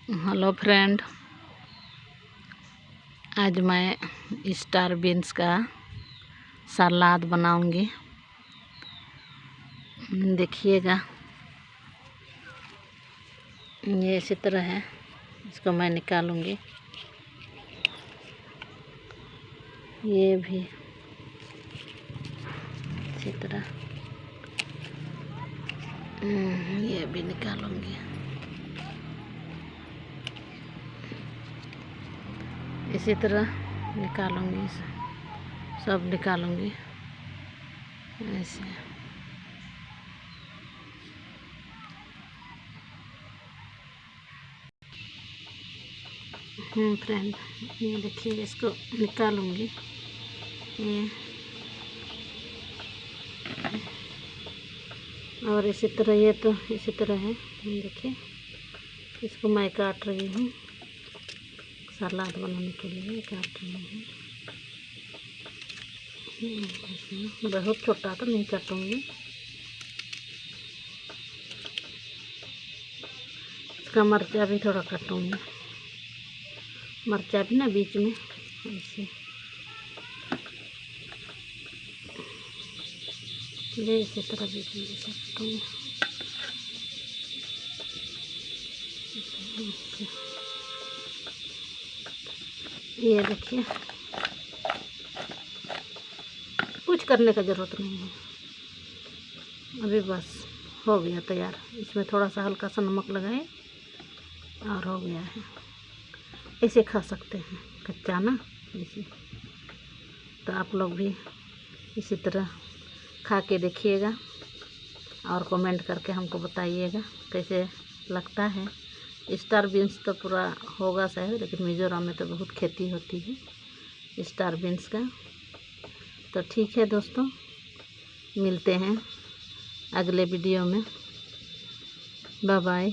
Hello friend, आज मैं star beans का सलाद बनाऊंगी। देखिएगा, ये इसी तरह है। इसको मैं निकालूंगी। ये भी इसी तरह, ये भी निकालूंगी। इसी तरह निकालूंगी, सब निकालूंगी ऐसे। फ्रेंड, ये देखिए, इसको निकालूंगी। ये और इसी तरह, ये तो इसी तरह है। देखिए, इसको मैं काट रही हूँ, सलाद बनाने के लिए काट रही हूँ। बहुत छोटा तो नहीं काटूंगी। इसका मिर्चा भी थोड़ा काटूंगी, मिर्चा भी ना बीच में ऐसे। ये इसी तरह बीच में ऐसे काटूंगी। ये देखिए, कुछ करने का ज़रूरत नहीं है। अभी बस हो गया तैयार। इसमें थोड़ा सा हल्का सा नमक लगाए और हो गया है। ऐसे खा सकते हैं कच्चा ना, ऐसे। तो आप लोग भी इसी तरह खा के देखिएगा और कमेंट करके हमको बताइएगा कैसे लगता है। स्टार बीन्स तो पूरा होगा शायद, लेकिन मिज़ोरम में तो बहुत खेती होती है स्टार बीन्स का। तो ठीक है दोस्तों, मिलते हैं अगले वीडियो में। Bye bye.